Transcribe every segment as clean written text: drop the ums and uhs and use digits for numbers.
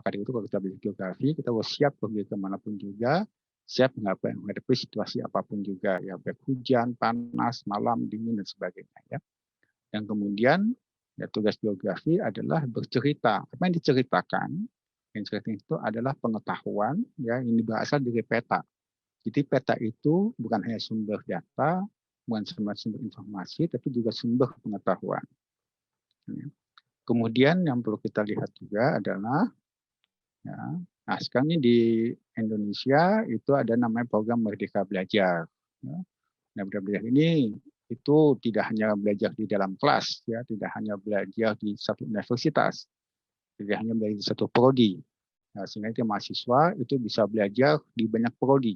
Maka dari itu kalau kita belajar geografi, kita harus siap pergi kemanapun juga, siap menghadapi situasi apapun juga, ya baik hujan, panas, malam, dingin, dan sebagainya. Ya. Dan kemudian ya, tugas geografi adalah bercerita. Apa yang diceritakan? Yang cerita itu adalah pengetahuan ya ini berasal dari peta. Jadi peta itu bukan hanya sumber data, bukan sumber informasi, tapi juga sumber pengetahuan. Ya. Kemudian yang perlu kita lihat juga adalah, ya, nah sekarang ini di Indonesia itu ada namanya program Merdeka Belajar. Ya. Nah, Merdeka Belajar ini itu tidak hanya belajar di dalam kelas, ya, tidak hanya belajar di satu universitas, tidak hanya belajar di satu prodi. Nah, sehingga itu mahasiswa itu bisa belajar di banyak prodi,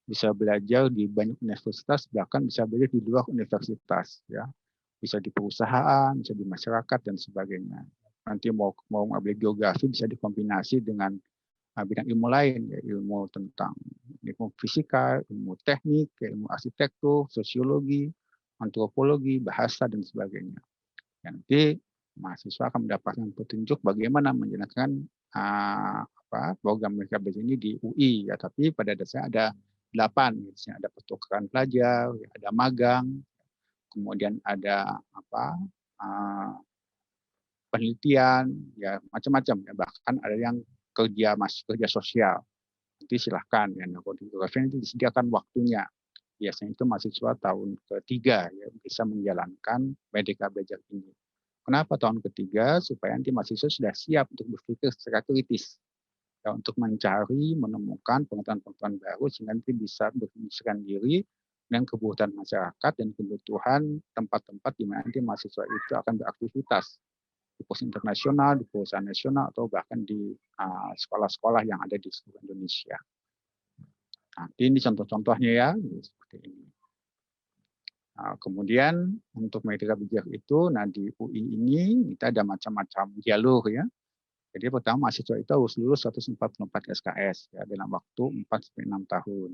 bisa belajar di banyak universitas, bahkan bisa belajar di luar universitas, ya. Bisa di perusahaan, bisa di masyarakat dan sebagainya. Nanti mau mengambil geografi bisa dikombinasi dengan bidang ilmu lain, ya, ilmu tentang ilmu fisika, ilmu teknik, ilmu arsitektur, sosiologi, antropologi, bahasa dan sebagainya. Nanti mahasiswa akan mendapatkan petunjuk bagaimana menjalankan program mereka ini di UI, ya. Tapi pada dasarnya ada 8, misalnya ada pertukaran pelajar, ya, ada magang, kemudian ada penelitian, ya macam-macam, ya. Bahkan ada yang kerja sosial. Nanti silahkan ya, geografi itu disediakan waktunya. Biasanya itu mahasiswa tahun ketiga ya bisa menjalankan Merdeka Belajar ini. Kenapa tahun ketiga? Supaya nanti mahasiswa sudah siap untuk berpikir secara kritis, ya, untuk mencari, menemukan pengetahuan-pengetahuan baru sehingga nanti bisa menyesuaikan diri dengan kebutuhan masyarakat dan kebutuhan tempat-tempat di mana nanti mahasiswa itu akan beraktivitas di perusahaan internasional, di perusahaan nasional, atau bahkan di sekolah-sekolah yang ada di seluruh Indonesia. Nah, ini contoh-contohnya ya, seperti ini. Nah, kemudian untuk Merdeka Belajar itu, nah di UI ini kita ada macam-macam jalur ya. Jadi pertama mahasiswa itu harus lulus 144 SKS ya, dalam waktu 4-6 tahun.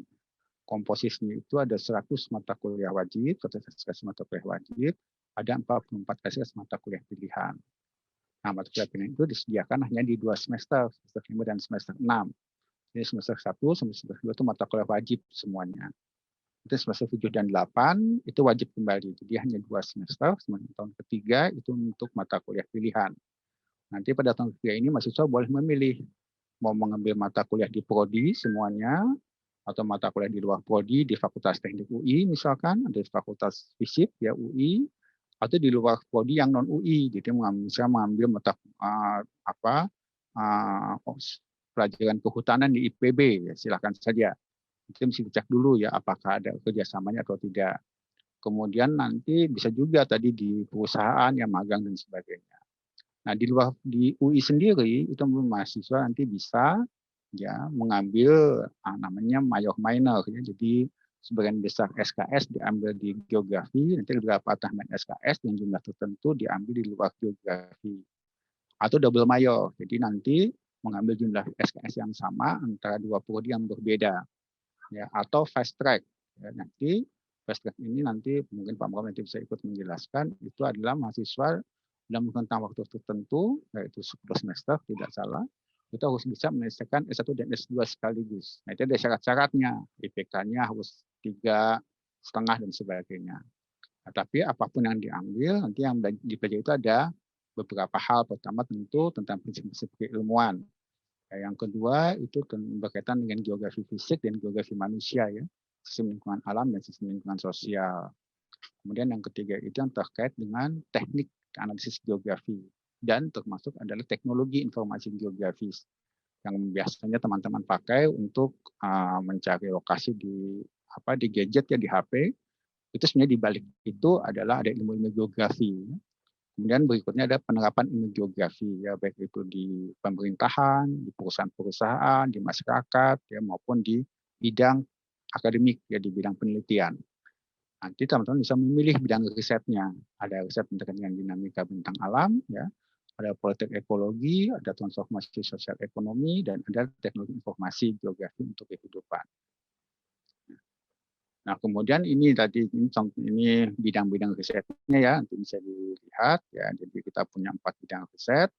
Komposisinya itu ada 100 mata kuliah wajib, 100 SKS mata kuliah wajib, ada 44 SKS mata kuliah pilihan. Nah, mata kuliah pilihan itu disediakan hanya di 2 semester, semester 5 dan semester 6. Jadi semester 1 sampai semester 2 itu mata kuliah wajib semuanya. Itu semester 7 dan 8 itu wajib kembali. Jadi hanya 2 semester, sementara tahun ketiga itu untuk mata kuliah pilihan. Nanti pada tahun ketiga ini mahasiswa boleh memilih mau mengambil mata kuliah di prodi semuanya, atau mata kuliah di luar prodi di Fakultas Teknik UI misalkan, ada di Fakultas Fisip ya UI, atau di luar prodi yang non UI. Jadi misalnya mengambil mata pelajaran kehutanan di IPB, ya, silakan saja. Itu mesti dicek dulu ya apakah ada kerjasamanya atau tidak. Kemudian nanti bisa juga tadi di perusahaan yang magang dan sebagainya. Nah di UI sendiri itu mahasiswa nanti bisa ya mengambil namanya major minor ya. Jadi sebagian besar SKS diambil di geografi, nanti beberapa tambahan SKS yang jumlah tertentu diambil di luar geografi. Atau double major. Jadi nanti mengambil jumlah SKS yang sama antara 2 prodi yang berbeda. Ya, atau fast track. Ya, nanti fast track ini nanti mungkin Pak Muhammad nanti bisa ikut menjelaskan, itu adalah mahasiswa dalam rentang waktu tertentu, yaitu 10 semester tidak salah, itu harus bisa menyelesaikan S1 dan S2 sekaligus. Nah, itu ada syarat-syaratnya, IPK-nya harus 3,5 dan sebagainya. Nah, tapi apapun yang diambil, nanti yang dipelajari itu ada beberapa hal. Pertama tentu tentang prinsip-prinsip keilmuan. Yang kedua itu berkaitan dengan geografi fisik dan geografi manusia ya, sistem lingkungan alam dan sistem lingkungan sosial. Kemudian yang ketiga itu yang terkait dengan teknik analisis geografi dan termasuk adalah teknologi informasi geografis yang biasanya teman-teman pakai untuk mencari lokasi di gadget ya, di HP. Itu sebenarnya di balik itu adalah ada ilmu-ilmu geografi. Kemudian berikutnya ada penerapan ilmu geografi ya, baik itu di pemerintahan, di perusahaan-perusahaan, di masyarakat ya, maupun di bidang akademik ya, di bidang penelitian. Nanti teman-teman bisa memilih bidang risetnya. Ada riset dengan dinamika bentang alam ya, ada politik ekologi, ada transformasi sosial ekonomi, dan ada teknologi informasi geografi untuk kehidupan. Nah, kemudian ini tadi ini bidang-bidang risetnya ya, nanti bisa dilihat ya. Jadi kita punya 4 bidang riset.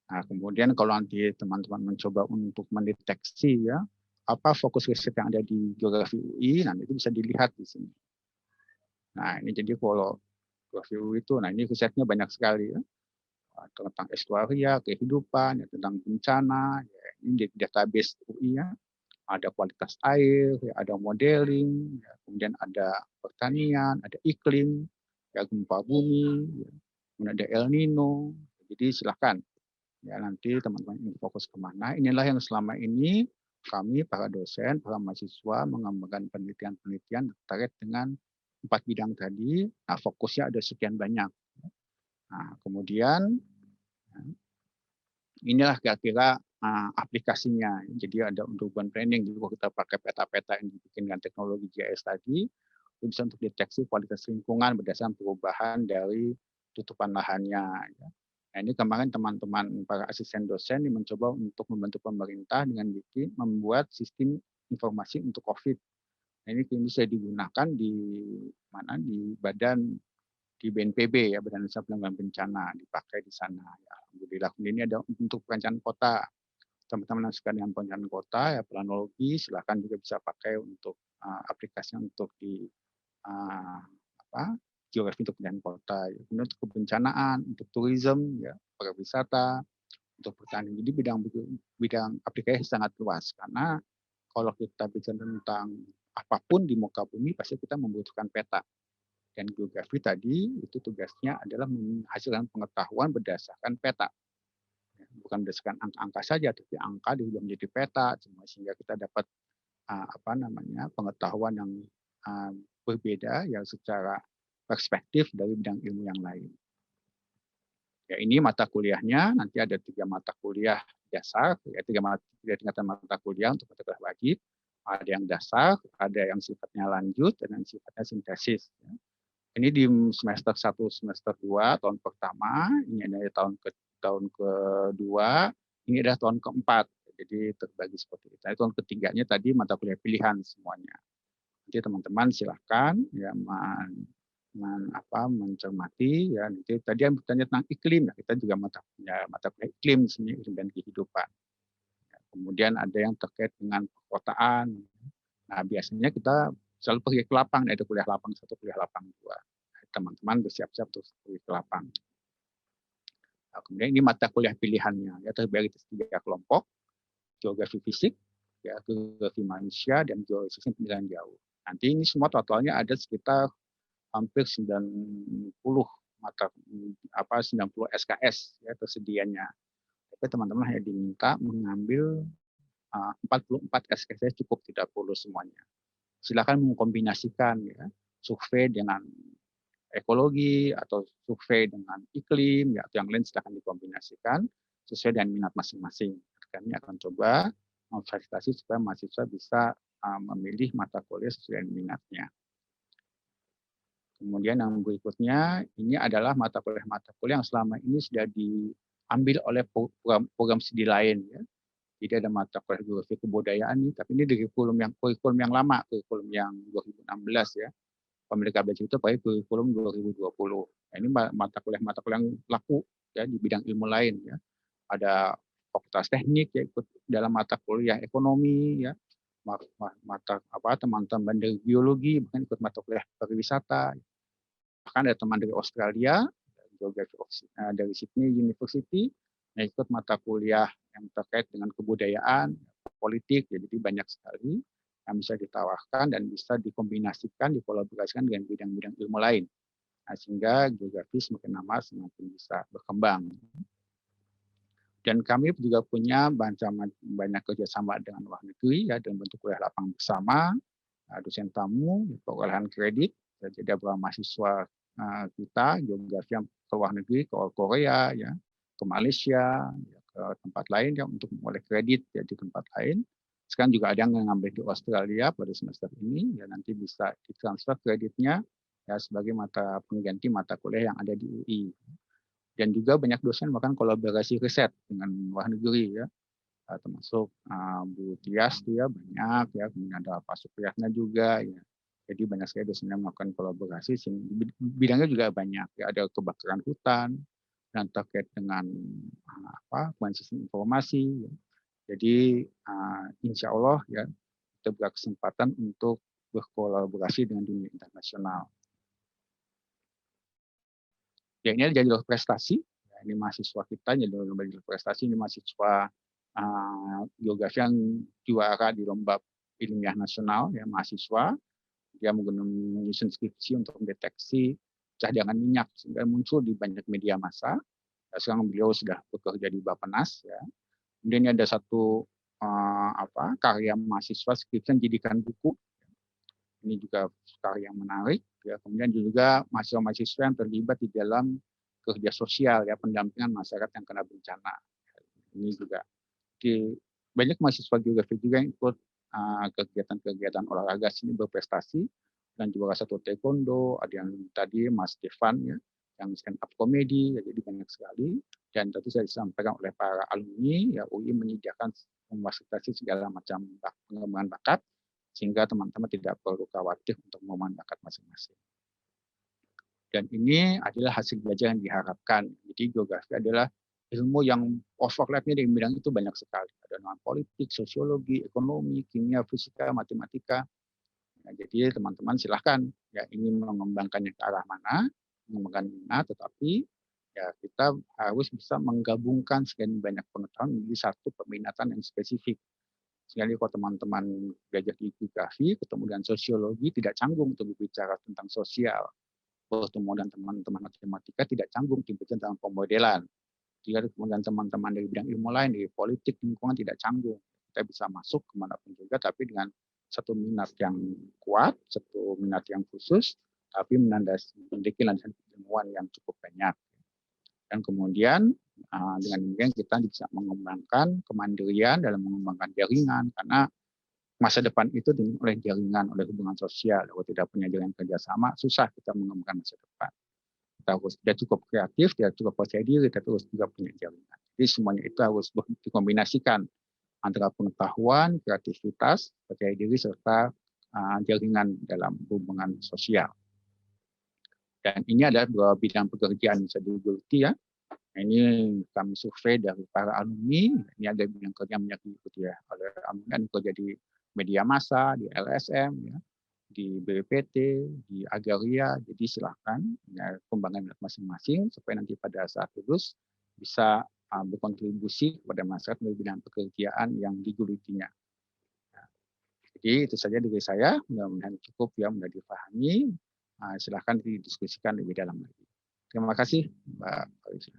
Nah, kemudian kalau nanti teman-teman mencoba untuk mendeteksi ya apa fokus riset yang ada di geografi UI, nanti itu bisa dilihat di sini. Nah, ini jadi kalau geografi UI itu, nah ini risetnya banyak sekali ya, tentang estuaria, kehidupan, ya, tentang bencana, ya, ini di database UI ya, ada kualitas air, ya, ada modeling, ya, kemudian ada pertanian, ada iklim, ya, gempa bumi, ya, kemudian ada El Nino. Jadi silakan ya nanti teman-teman ingin fokus kemana. Inilah yang selama ini kami para dosen, para mahasiswa mengembangkan penelitian-penelitian terkait dengan 4 bidang tadi. Nah, fokusnya ada sekian banyak. Nah, kemudian inilah kira-kira aplikasinya. Jadi ada untuk urban planning, jadi kalau kita pakai peta-peta yang dibikin dengan teknologi GIS tadi, itu bisa untuk deteksi kualitas lingkungan berdasarkan perubahan dari tutupan lahannya. Ya. Nah, ini kemarin teman-teman para asisten dosen ini mencoba untuk membantu pemerintah dengan membuat sistem informasi untuk COVID. Nah, ini bisa digunakan di mana di di BNPB ya, Badan Nasional Penanggulangan Bencana, dipakai di sana. Ya, alhamdulillah. Ini ada untuk perencanaan kota. Teman-teman yang suka dengan perencanaan kota, ya planologi, silakan juga bisa pakai untuk aplikasi untuk di uh, apa, geografi untuk perencanaan kota. Ya. Kemudian untuk kebencanaan, untuk tourism, ya, pariwisata, untuk pertanian. Jadi bidang aplikasi sangat luas karena kalau kita bicara tentang apapun di muka bumi pasti kita membutuhkan peta. Dan geografi tadi itu tugasnya adalah menghasilkan pengetahuan berdasarkan peta. Bukan berdasarkan angka-angka saja, tapi angka diubah menjadi peta, sehingga kita dapat pengetahuan yang berbeda yang secara perspektif dari bidang ilmu yang lain. Ya, ini mata kuliahnya, nanti ada 3 mata kuliah dasar, ya, 3 tingkatan mata kuliah untuk mata kuliah wajib. Ada yang dasar, ada yang sifatnya lanjut, dan yang sifatnya sintesis. Ya. Ini di semester 1, semester 2, tahun pertama, ini ada tahun kedua, ini adalah tahun keempat. Jadi terbagi seperti itu. Nah, tahun ketiganya tadi mata kuliah pilihan semuanya. Nanti teman-teman silahkan ya mencermati ya. Nanti tadi yang bertanya tentang iklim, ya, kita juga mata kuliah iklim di sini, iklim dan kehidupan. Ya, kemudian ada yang terkait dengan perkotaan. Nah, biasanya kita selalu pergi ke lapang, yaitu kuliah lapang 1, kuliah lapang 2. Teman-teman bersiap-siap untuk pergi ke lapang. Nah, kemudian ini mata kuliah pilihannya, ya terbagi atas 3 kelompok, geografi fisik, ya, geografi manusia, dan geografi pendidikan jauh. Nanti ini semua totalnya ada sekitar hampir 90 mata 90 SKS ya tersedianya. Tapi teman-teman hanya diminta mengambil 44 SKS cukup, tidak perlu semuanya. Silakan mengkombinasikan ya, survei dengan ekologi atau survei dengan iklim ya, atau yang lain silakan dikombinasikan sesuai dengan minat masing-masing. Kami akan coba memfasilitasi supaya mahasiswa bisa memilih mata kuliah sesuai dengan minatnya. Kemudian yang berikutnya ini adalah mata kuliah yang selama ini sudah diambil oleh program studi lain ya. Jadi ada mata kuliah geografi kebudayaan nih, tapi ini dari kurikulum yang lama, kurikulum yang 2016 ya. Pemilik KBC itu pakai kurikulum 2020. Nah, ini mata kuliah yang laku ya di bidang ilmu lain ya. Ada fakultas teknik ya ikut dalam mata kuliah ekonomi ya. Teman-teman dari biologi bahkan ikut mata kuliah pariwisata. Bahkan ada teman dari Australia, dari Sydney University, yang ikut mata kuliah yang terkait dengan kebudayaan, politik, jadi banyak sekali yang bisa ditawarkan dan bisa dikombinasikan, dikolaborasikan dengan bidang-bidang ilmu lain. Nah, sehingga geografi semakin lama semakin bisa berkembang. Dan kami juga punya banyak kerjasama dengan luar negeri ya dalam bentuk kuliah lapang bersama, dosen tamu, pengolahan kredit, jadi beberapa mahasiswa kita geografi yang ke luar negeri, ke Korea, ya, ke Malaysia, ya, ke tempat lain ya untuk memulai kredit ya, di tempat lain. Sekarang juga ada yang mengambil di Australia pada semester ini, ya nanti bisa ditransfer kreditnya ya sebagai mata pengganti mata kuliah yang ada di UI. Dan juga banyak dosen melakukan kolaborasi riset dengan luar negeri ya, termasuk Bu Tias ya banyak ya, kemudian ada Pak Supriyatna juga ya. Jadi banyak sekali dosen yang melakukan kolaborasi, bidangnya juga banyak ya, ada kebakaran hutan, dan terkait dengan sistem informasi. Jadi insya Allah ya kita berkesempatan untuk berkolaborasi dengan dunia internasional. Ya, ini jadi jalur prestasi. Ya, ini mahasiswa kita jalur prestasi, ini mahasiswa geografi yang juara di lomba ilmiah nasional ya, mahasiswa. Dia menyusun skripsi untuk mendeteksi cadangan minyak sehingga muncul di banyak media massa. Ya, sekarang beliau sudah bekerja di Bappenas ya. Kemudian ada satu karya mahasiswa skripsi yang jadikan buku. Ini juga karya yang menarik. Ya. Kemudian juga mahasiswa-mahasiswa yang terlibat di dalam kerja sosial ya, pendampingan masyarakat yang kena bencana. Ini juga banyak mahasiswa geografi juga yang ikut kegiatan-kegiatan olahraga sini berprestasi, dan juga satu taekwondo, ada yang tadi Mas Stefan ya, yang stand up comedy, ya, jadi banyak sekali. Dan tentu saya disampaikan oleh para alumni ya, UI menyediakan memfasilitasi segala macam pengembangan bakat sehingga teman-teman tidak perlu khawatir untuk mengembangkan bakat masing-masing. Dan ini adalah hasil belajar yang diharapkan. Jadi geografi adalah ilmu yang overlapnya di bidang itu banyak sekali. Ada non politik, sosiologi, ekonomi, kimia, fisika, matematika. Nah, jadi teman-teman silahkan ya ingin mengembangkannya ke arah mana, mengembangkan minat, tetapi ya kita harus bisa menggabungkan sekian banyak pengetahuan menjadi satu peminatan yang spesifik. Sehingga kalau teman-teman belajar di geografi, ketemu dengan sosiologi, tidak canggung untuk berbicara tentang sosial. Bertemu dengan teman-teman matematika, tidak canggung berbicara tentang pemodelan. Jika kemudian teman-teman dari bidang ilmu lain, dari politik, lingkungan, tidak canggung. Kita bisa masuk kemanapun juga, tapi dengan satu minat yang kuat, satu minat yang khusus, tapi memiliki landasan ilmuwan yang cukup banyak. Dan kemudian dengan demikian kita bisa mengembangkan kemandirian dalam mengembangkan jaringan, karena masa depan itu oleh jaringan, oleh hubungan sosial. Kalau tidak punya jaringan kerjasama, susah kita mengembangkan masa depan. Kita harus tidak cukup kreatif, tidak cukup percaya diri, tapi harus juga punya jaringan. Jadi semuanya itu harus dikombinasikan antara pengetahuan, kreativitas, percaya diri, serta jaringan dalam hubungan sosial. Dan ini adalah dua bidang pekerjaan yang bisa digeluti ya. Nah, ini kami survei dari para alumni. Ini ada bidang kerja yang diikuti ya oleh alumni yang kerja di media massa, di LSM, ya, di BPPT, di Agaria. Jadi silahkan ya, kembangkan masing-masing supaya nanti pada saat lulus bisa berkontribusi kepada masyarakat melalui bidang pekerjaan yang digulutinya. Nah, jadi itu saja dari saya. Mudah-mudahan cukup ya, mudah dipahami. Silahkan didiskusikan lebih dalam lagi. Terima kasih, Mbak Alisa.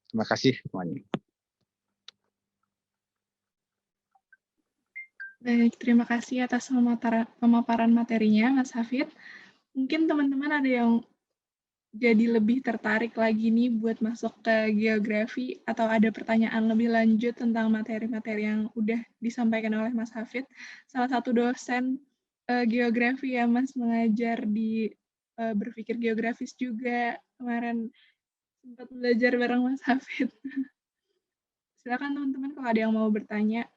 Terima kasih semuanya. Baik, terima kasih atas pemaparan materinya, Mas Hafid. Mungkin teman-teman ada yang jadi lebih tertarik lagi nih buat masuk ke geografi, atau ada pertanyaan lebih lanjut tentang materi-materi yang udah disampaikan oleh Mas Hafid. Salah satu dosen geografi ya, Mas, mengajar di berpikir geografis juga. Kemarin sempat belajar bareng Mas Hafid. Silakan teman-teman kalau ada yang mau bertanya.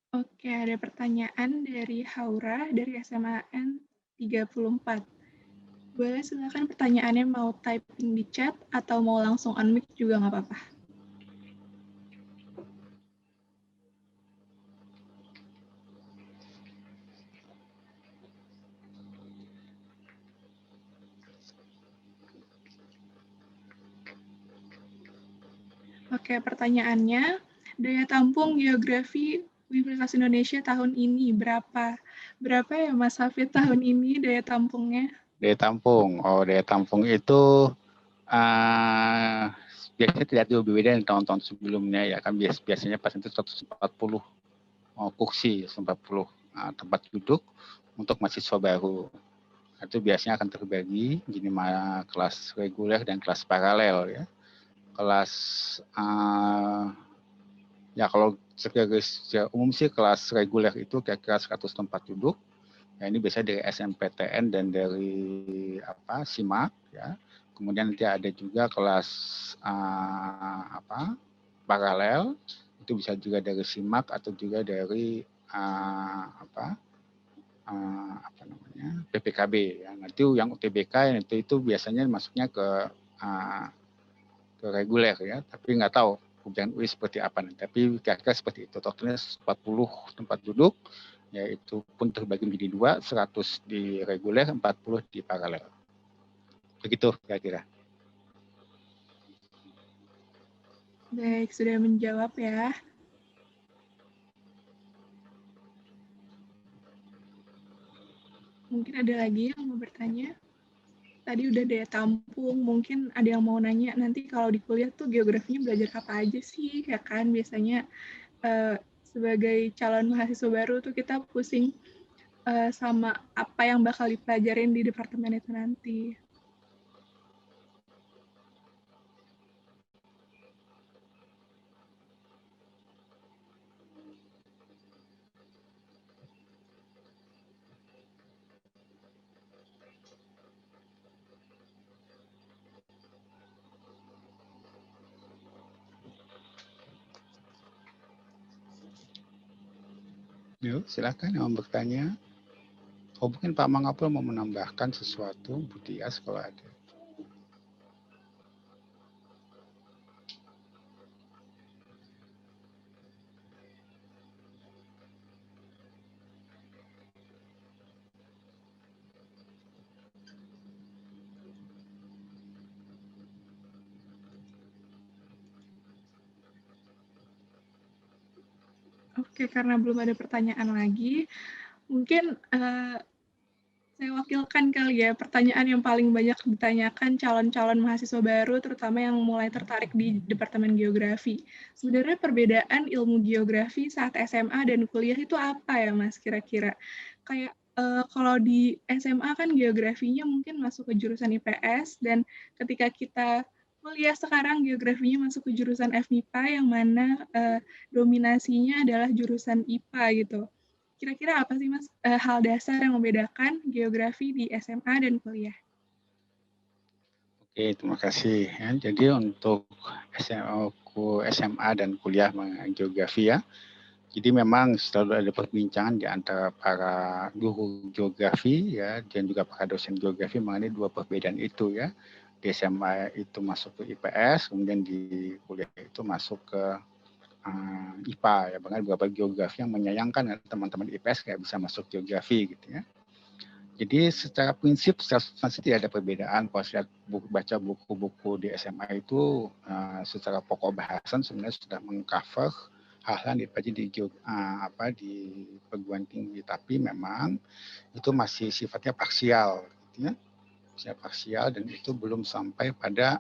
Oke, ada pertanyaan dari Haura dari SMAN 34. Boleh silakan pertanyaannya mau typing di chat atau mau langsung unmute juga nggak apa-apa. Oke, pertanyaannya, daya tampung geografi Universitas Indonesia tahun ini berapa? Berapa ya Mas Hafid tahun ini daya tampungnya? Daya tampung, daya tampung itu biasanya tidak jauh berbeda dengan tahun-tahun sebelumnya ya kan, biasanya pasien itu 140 kursi, 140 tempat duduk untuk mahasiswa baru. Itu biasanya akan terbagi jadi kelas reguler dan kelas paralel ya. Kelas ya kalau secara umum sih kelas reguler itu kira-kira 100 tempat duduk. Ya, ini biasanya dari SMPTN dan dari SIMAK ya. Kemudian nanti ada juga kelas paralel, itu bisa juga dari SIMAK atau juga dari PPKB ya. Nanti yang UTBK itu biasanya masuknya ke reguler ya, tapi nggak tahu kemudian UI seperti apa nih. Tapi kira-kira seperti itu. Totalnya 40 tempat duduk, yaitu pun terbagi menjadi 2, 100 di reguler, 40 di paralel. Begitu kira-kira. Baik, sudah menjawab ya. Mungkin ada lagi yang mau bertanya? Tadi udah daya tampung, mungkin ada yang mau nanya, nanti kalau di kuliah tuh geografinya belajar apa aja sih, ya kan? Biasanya sebagai calon mahasiswa baru tuh kita pusing sama apa yang bakal dipelajarin di departemen itu nanti. Yuk, silakan yang mau bertanya. Oh, mungkin Pak Mangapul mau menambahkan sesuatu, Bu Tias kalau ada. Oke, karena belum ada pertanyaan lagi, mungkin saya wakilkan kali ya pertanyaan yang paling banyak ditanyakan calon-calon mahasiswa baru, terutama yang mulai tertarik di Departemen Geografi. Sebenarnya perbedaan ilmu geografi saat SMA dan kuliah itu apa ya, Mas, kira-kira? Kayak kalau di SMA kan geografinya mungkin masuk ke jurusan IPS, dan ketika kita kuliah sekarang geografinya masuk ke jurusan FMIPA, yang mana dominasinya adalah jurusan IPA gitu. Kira-kira apa sih, Mas, hal dasar yang membedakan geografi di SMA dan kuliah? Oke, terima kasih. Ya, jadi untuk SMA dan kuliah geografi ya, jadi memang selalu ada perbincangan di antara para guru geografi ya dan juga para dosen geografi mengenai dua perbedaan itu ya. Di SMA itu masuk ke IPS, kemudian di kuliah itu masuk ke IPA ya. Bahkan beberapa geografi yang menyayangkan teman-teman IPS kayak bisa masuk geografi gitu ya. Jadi secara prinsip masih tidak ada perbedaan. Kalau saya baca buku-buku di SMA itu secara pokok bahasan sebenarnya sudah mengcover hal-hal yang dipelajari di perguruan tinggi, tapi memang itu masih sifatnya parsial, gitu ya. Sifatnya parsial dan itu belum sampai pada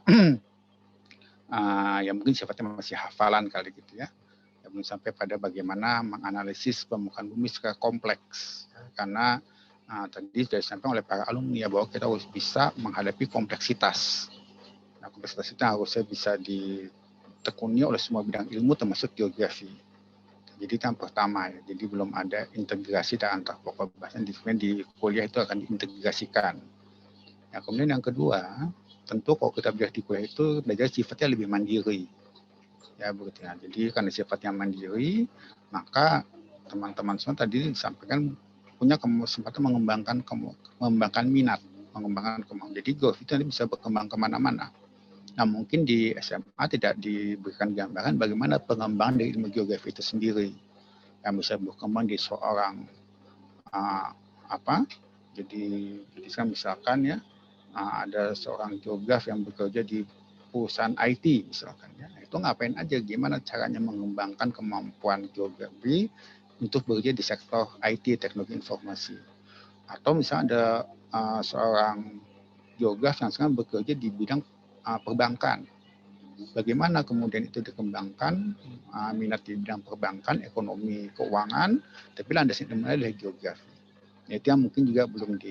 yang mungkin sifatnya masih hafalan kali gitu ya. Belum sampai pada bagaimana menganalisis permukaan bumi secara kompleks, karena tadi sudah disampaikan oleh para alumni ya, bahwa kita harus bisa menghadapi kompleksitas. Nah, kompleksitas itu harusnya bisa ditekuni oleh semua bidang ilmu termasuk geografi. Jadi itu yang pertama ya, jadi belum ada integrasi antar pokok bahasan di kuliah itu akan diintegrasikan. Nah, kemudian yang kedua, tentu kalau kita belajar di kuliah itu belajar sifatnya lebih mandiri. Ya begitu ya. Jadi karena sifatnya mandiri, maka teman-teman semua tadi disampaikan punya kesempatan mengembangkan minat, mengembangkan kemampuan. Jadi growth itu nanti bisa berkembang kemana-mana. Nah mungkin di SMA tidak diberikan gambaran bagaimana pengembangan dari ilmu geografi itu sendiri yang bisa berkembang di seorang jadi misalkan ya ada seorang geograf yang bekerja di perusahaan IT misalkan ya, itu ngapain aja, gimana caranya mengembangkan kemampuan geografi untuk bekerja di sektor IT, teknologi informasi. Atau misalnya ada seorang geograf yang sekarang bekerja di bidang perbankan, bagaimana kemudian itu dikembangkan, minat di bidang perbankan, ekonomi, keuangan, tapi landasan ilmunya adalah geografi. Itu yang mungkin juga belum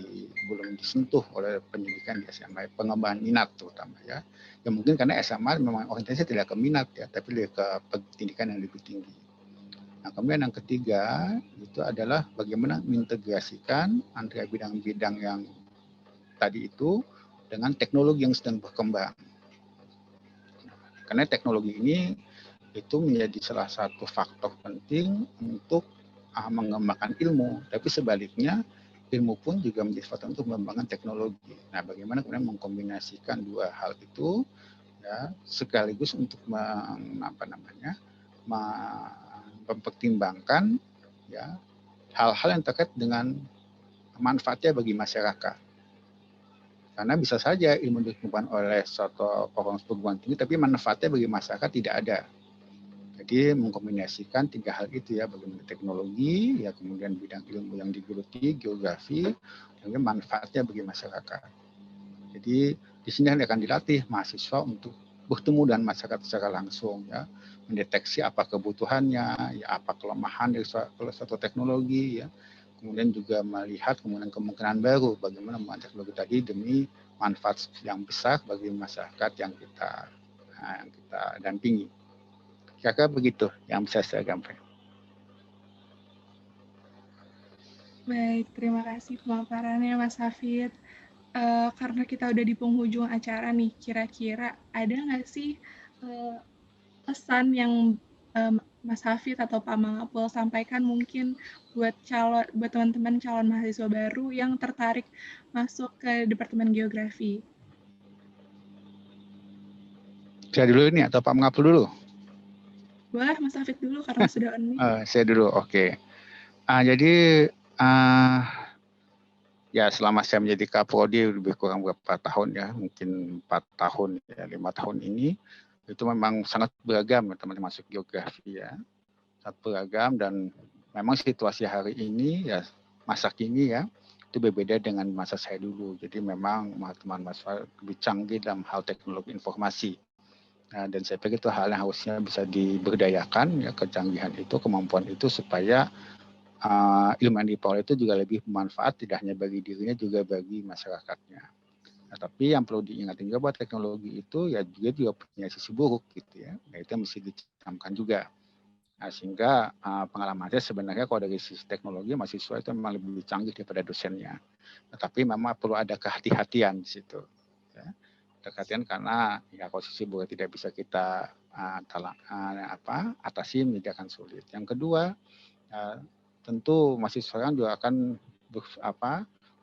disentuh oleh pendidikan di SMA, pengembangan minat terutama ya. Ya mungkin karena SMA memang orientasinya tidak ke minat ya, tapi lebih ke pendidikan yang lebih tinggi. Nah, kemudian yang ketiga itu adalah bagaimana mengintegrasikan antara bidang-bidang yang tadi itu dengan teknologi yang sedang berkembang. Karena teknologi ini itu menjadi salah satu faktor penting untuk mengembangkan ilmu, tapi sebaliknya ilmu pun juga menjadi faktor untuk mengembangkan teknologi. Nah, bagaimana kemudian mengkombinasikan dua hal itu ya sekaligus untuk mempertimbangkan ya hal-hal yang terkait dengan manfaatnya bagi masyarakat. Karena bisa saja ilmu dikembangkan oleh suatu perguruan tinggi, tapi manfaatnya bagi masyarakat tidak ada. Jadi mengkombinasikan tiga hal itu ya, bagaimana teknologi, ya kemudian bidang ilmu yang digeluti, geografi, dan manfaatnya bagi masyarakat. Jadi di sini akan dilatih mahasiswa untuk bertemu dengan masyarakat secara langsung, ya, mendeteksi apa kebutuhannya, ya apa kelemahan dari suatu teknologi, ya, kemudian juga melihat kemungkinan baru bagaimana menggunakan teknologi tadi demi manfaat yang besar bagi masyarakat yang kita dampingi. Kira-kira begitu yang bisa saya gambarkan. Baik, terima kasih pemaparannya Mas Hafid. Karena kita udah di penghujung acara nih, kira-kira ada nggak sih pesan yang Mas Hafid atau Pak Mangapul sampaikan mungkin buat teman-teman calon mahasiswa baru yang tertarik masuk ke Departemen Geografi? Saya dulu ini atau Pak Mangapul dulu? Boleh Mas Hafid dulu karena sudah on-mic. Saya dulu, oke. Jadi ya selama saya menjadi Kaprodi lebih kurang beberapa tahun ya, mungkin 4 tahun ya, 5 tahun ini, itu memang sangat beragam teman-teman masuk geografi ya. Sangat beragam dan memang situasi hari ini ya, masa kini ya, itu berbeda dengan masa saya dulu. Jadi memang teman-teman mahasiswa lebih canggih dalam hal teknologi informasi. Nah, dan saya pikir itu hal yang harusnya bisa diberdayakan ya, kecanggihan itu, kemampuan itu supaya ilmu yang diperoleh itu juga lebih bermanfaat tidak hanya bagi dirinya juga bagi masyarakatnya. Nah, tapi yang perlu diingat juga bahwa teknologi itu ya juga punya sisi buruk gitu ya. Nah, itu yang mesti dicamkan juga. Nah, sehingga pengalaman saya sebenarnya kalau dari sisi teknologi mahasiswa itu memang lebih canggih daripada dosennya. Tetapi memang perlu ada kehati-hatian di situ. Ya. Kehati-hatian karena ya posisi buruk tidak bisa kita atasi menjadi akan sulit. Yang kedua, tentu mahasiswa kan juga akan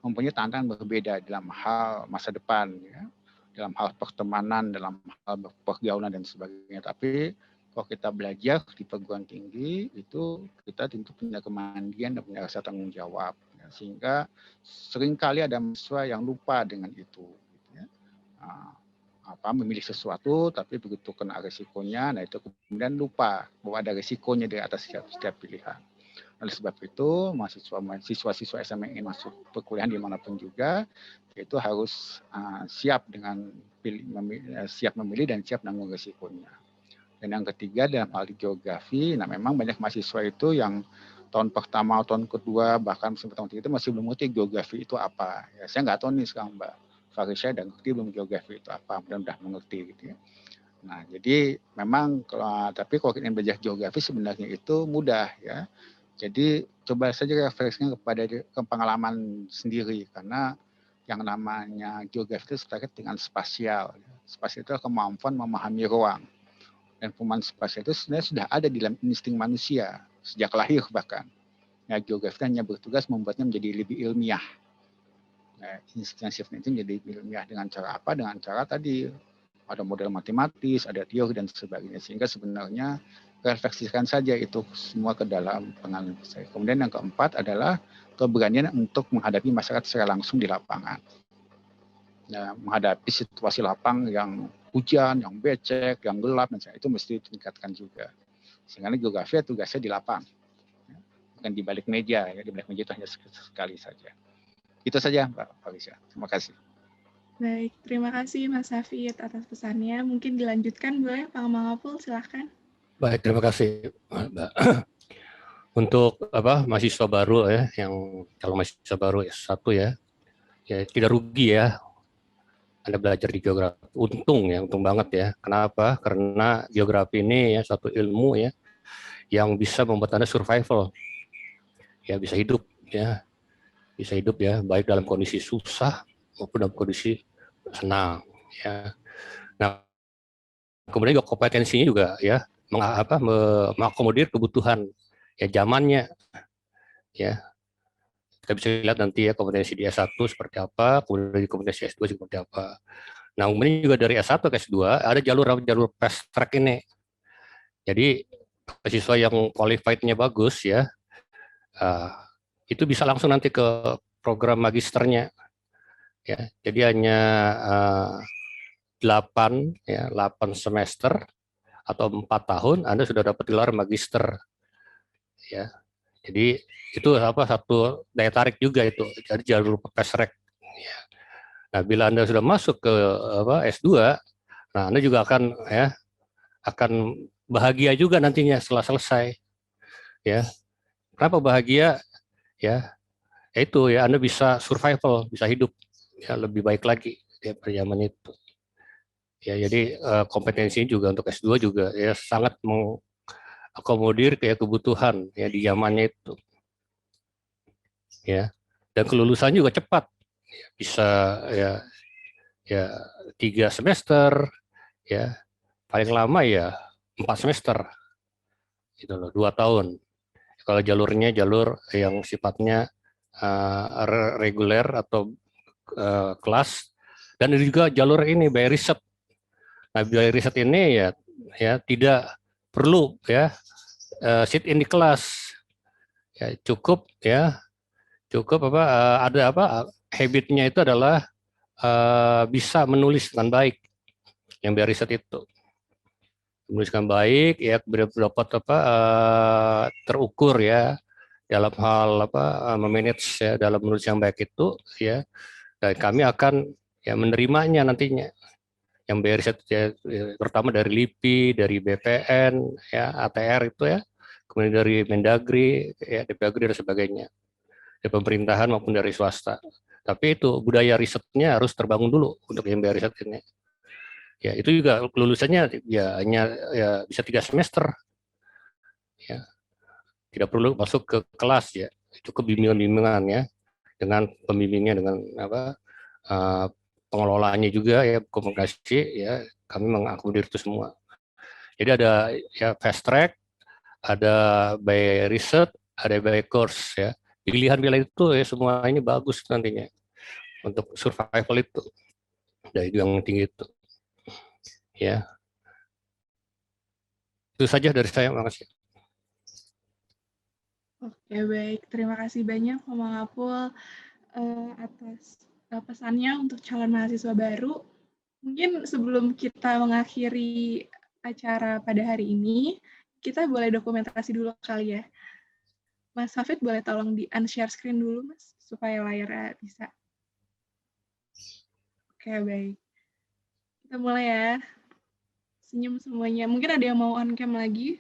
mempunyai tantangan berbeda dalam hal masa depan, ya, dalam hal pertemanan, dalam hal pergaulan dan sebagainya. Tapi kalau kita belajar di perguruan tinggi itu kita tentu punya kemandirian dan punya rasa tanggung jawab, ya, sehingga seringkali ada mahasiswa yang lupa dengan itu. Gitu ya. Memilih sesuatu tapi begitu kena resikonya, nah itu kemudian lupa bahwa ada resikonya di atas setiap pilihan. Oleh sebab itu, siswa-siswa SMA yang ingin masuk perkuliahan dimanapun juga, itu harus siap memilih dan siap menanggung risikonya. Dan yang ketiga dalam hal geografi, nah memang banyak mahasiswa itu yang tahun pertama, tahun kedua, bahkan tahun ketiga itu masih belum mengerti geografi itu apa. Ya, saya nggak tahu nih sekarang Mbak Farisya dan ngerti belum geografi itu apa, dan udah mengerti gitu ya. Nah, jadi memang tapi kalau ingin belajar geografi sebenarnya itu mudah ya. Jadi coba saja refleksinya kepada pengalaman sendiri karena yang namanya geografi itu terkait dengan spasial. Spasial itu kemampuan memahami ruang. Dan pemahaman spasial itu sebenarnya sudah ada di dalam insting manusia sejak lahir bahkan. Nah, geografi hanya bertugas membuatnya menjadi lebih ilmiah. Nah, insting itu menjadi ilmiah dengan cara apa? Dengan cara tadi ada model matematis, ada teori dan sebagainya. Sehingga sebenarnya refleksikan saja itu semua ke dalam pengalaman saya. Kemudian yang keempat adalah keberanian untuk menghadapi masyarakat secara langsung di lapangan. Nah, menghadapi situasi lapang yang hujan, yang becek, yang gelap, itu mesti ditingkatkan juga. Sehingga geografi tugasnya di lapang, bukan di balik meja. Ya, di balik meja itu hanya sekali saja. Itu saja, Mbak Felicia. Terima kasih. Baik, terima kasih Mas Hafid atas pesannya. Mungkin dilanjutkan boleh Pak Mangapul, silahkan. Baik, terima kasih Mbak. Untuk mahasiswa baru ya, yang kalau mahasiswa baru S1 ya tidak rugi ya Anda belajar di geografi. Untung banget ya. Kenapa? Karena geografi ini ya satu ilmu ya yang bisa membuat Anda survival. Ya bisa hidup ya. Bisa hidup ya, baik dalam kondisi susah maupun dalam kondisi senang ya. Nah, kemudian juga kompetensinya juga ya mengakomodir kebutuhan ya zamannya ya. Kita bisa lihat nanti ya kompetensi di S1 seperti apa, kemudian di kompetensi S2 seperti apa. Nah, kemudian juga dari S1 ke S2 ada jalur fast track ini. Jadi siswa yang qualified-nya bagus ya, itu bisa langsung nanti ke program magisternya. Ya, jadi hanya 8 semester atau 4 tahun Anda sudah dapat gelar magister. Ya. Jadi itu satu daya tarik juga itu. Jadi jalur fast track. Ya. Nah, bila Anda sudah masuk ke S2, nah Anda juga akan bahagia juga nantinya setelah selesai. Ya. Kenapa bahagia? Ya, itu ya Anda bisa survival, bisa hidup ya lebih baik lagi ya pada zaman itu. Ya, jadi kompetensinya juga untuk S2 juga ya sangat mengakomodir kayak kebutuhan ya di zamannya itu. Ya. Dan kelulusan juga cepat. Bisa ya 3 semester ya. Paling lama ya 4 semester. Gitu loh, 2 tahun. Kalau jalurnya jalur yang sifatnya reguler atau kelas, dan juga jalur ini by riset. Nah, by riset ini ya tidak perlu ya sit in di kelas, ya cukup ada habitnya itu adalah bisa menulis dengan baik yang by riset itu. Menuliskan baik ya dapat terukur ya dalam hal memanage ya dalam menulis yang baik itu ya, dan kami akan ya menerimanya nantinya yang by riset ya, terutama dari LIPI, dari BPN ya, ATR itu ya, kemudian dari Mendagri ya, Depagri dan sebagainya, dari pemerintahan maupun dari swasta. Tapi itu budaya risetnya harus terbangun dulu untuk yang by riset ini. Ya, itu juga lulusannya ya hanya ya bisa 3 semester. Ya. Tidak perlu masuk ke kelas ya. Cukup bimbingan-bimbingan ya dengan pembimbingnya, dengan pengelolaannya juga ya, komunikasi ya, kami mengakomodir itu semua. Jadi ada ya fast track, ada by riset, ada by course ya. Pilihan-pilihan itu ya semua ini bagus nantinya untuk survival itu. Dari yang tinggi itu. Ya. Itu saja dari saya, makasih. Oke, baik. Terima kasih banyak Pak Mangapul atas pesannya untuk calon mahasiswa baru. Mungkin sebelum kita mengakhiri acara pada hari ini, kita boleh dokumentasi dulu kali ya. Mas Hafid boleh tolong di-unshare screen dulu, Mas, supaya layarnya bisa. Oke, baik. Kita mulai ya. Senyum semuanya. Mungkin ada yang mau on cam lagi?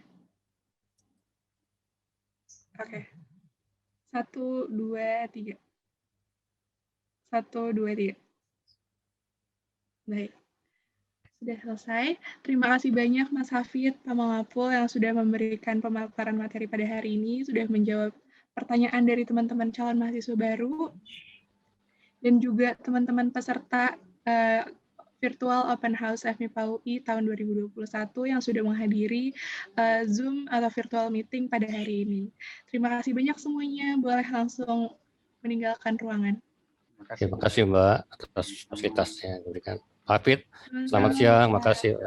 Oke. 1, 2, 3. 1, 2, 3. Baik. Sudah selesai. Terima kasih banyak Mas Hafid, Pak Mangapul yang sudah memberikan pemaparan materi pada hari ini, sudah menjawab pertanyaan dari teman-teman calon mahasiswa baru, dan juga teman-teman peserta Virtual Open House FMIPA UI tahun 2021 yang sudah menghadiri Zoom atau virtual meeting pada hari ini. Terima kasih banyak semuanya. Boleh langsung meninggalkan ruangan. Terima kasih Mbak atas fasilitasnya yang diberikan. Hafid, selamat siang, makasih.